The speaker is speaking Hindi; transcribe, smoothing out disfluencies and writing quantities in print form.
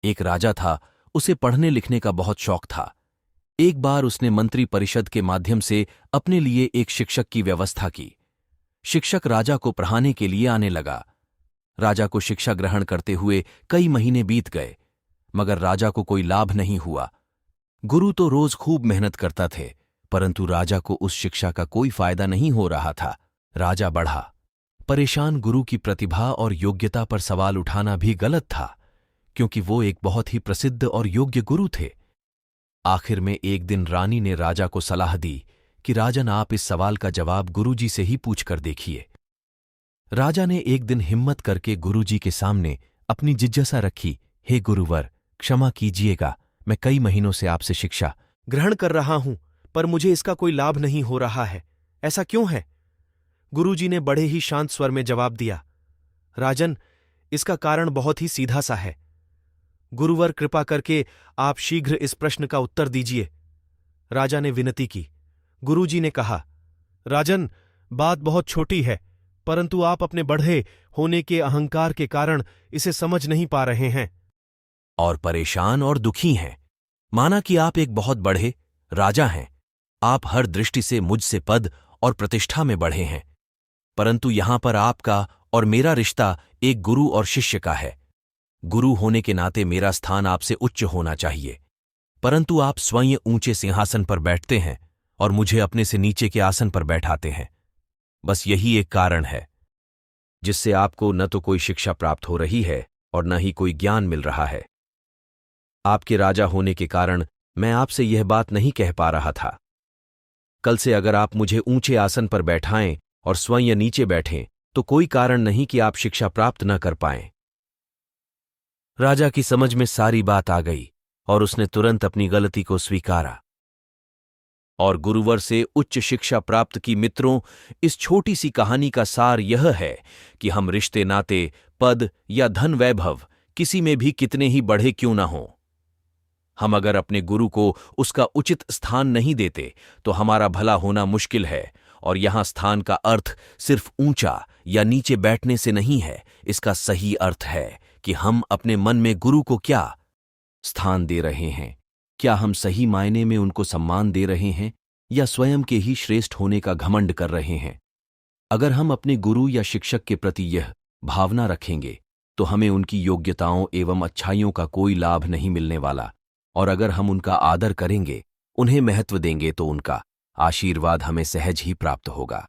एक राजा था, उसे पढ़ने लिखने का बहुत शौक था। एक बार उसने मंत्री परिषद के माध्यम से अपने लिए एक शिक्षक की व्यवस्था की। शिक्षक राजा को पढ़ाने के लिए आने लगा। राजा को शिक्षा ग्रहण करते हुए कई महीने बीत गए, मगर राजा को कोई लाभ नहीं हुआ। गुरु तो रोज खूब मेहनत करता थे, परंतु राजा को उस शिक्षा का कोई फायदा नहीं हो रहा था। राजा बढ़ा। परेशान गुरु की प्रतिभा और योग्यता पर सवाल उठाना भी गलत था, क्योंकि वो एक बहुत ही प्रसिद्ध और योग्य गुरु थे। आखिर में एक दिन रानी ने राजा को सलाह दी कि राजन, आप इस सवाल का जवाब गुरुजी से ही पूछकर देखिए। राजा ने एक दिन हिम्मत करके गुरुजी के सामने अपनी जिज्ञासा रखी। हे गुरुवर, क्षमा कीजिएगा, मैं कई महीनों से आपसे शिक्षा ग्रहण कर रहा हूं, पर मुझे इसका कोई लाभ नहीं हो रहा है। ऐसा क्यों है? गुरुजी ने बड़े ही शांत स्वर में जवाब दिया। राजन, इसका कारण बहुत ही सीधा सा है। गुरुवर, कृपा करके आप शीघ्र इस प्रश्न का उत्तर दीजिए। राजा ने विनती की। गुरुजी ने कहा, राजन, बात बहुत छोटी है, परंतु आप अपने बढ़े होने के अहंकार के कारण इसे समझ नहीं पा रहे हैं और परेशान और दुखी हैं। माना कि आप एक बहुत बड़े राजा हैं, आप हर दृष्टि से मुझसे पद और प्रतिष्ठा में बढ़े हैं, परंतु यहां पर आपका और मेरा रिश्ता एक गुरु और शिष्य का है। गुरु होने के नाते मेरा स्थान आपसे उच्च होना चाहिए, परंतु आप स्वयं ऊंचे सिंहासन पर बैठते हैं और मुझे अपने से नीचे के आसन पर बैठाते हैं। बस यही एक कारण है जिससे आपको न तो कोई शिक्षा प्राप्त हो रही है और न ही कोई ज्ञान मिल रहा है। आपके राजा होने के कारण मैं आपसे यह बात नहीं कह पा रहा था। कल से अगर आप मुझे ऊंचे आसन पर बैठाएं और स्वयं नीचे बैठें तो कोई कारण नहीं कि आप शिक्षा प्राप्त न कर पाएं। राजा की समझ में सारी बात आ गई और उसने तुरंत अपनी गलती को स्वीकारा और गुरुवर से उच्च शिक्षा प्राप्त की। मित्रों, इस छोटी सी कहानी का सार यह है कि हम रिश्ते नाते, पद या धन वैभव किसी में भी कितने ही बढ़े क्यों ना हों, हम अगर अपने गुरु को उसका उचित स्थान नहीं देते तो हमारा भला होना मुश्किल है। और यहां स्थान का अर्थ सिर्फ ऊंचा या नीचे बैठने से नहीं है। इसका सही अर्थ है कि हम अपने मन में गुरु को क्या स्थान दे रहे हैं। क्या हम सही मायने में उनको सम्मान दे रहे हैं या स्वयं के ही श्रेष्ठ होने का घमंड कर रहे हैं? अगर हम अपने गुरु या शिक्षक के प्रति यह भावना रखेंगे तो हमें उनकी योग्यताओं एवं अच्छाइयों का कोई लाभ नहीं मिलने वाला, और अगर हम उनका आदर करेंगे, उन्हें महत्व देंगे, तो उनका आशीर्वाद हमें सहज ही प्राप्त होगा।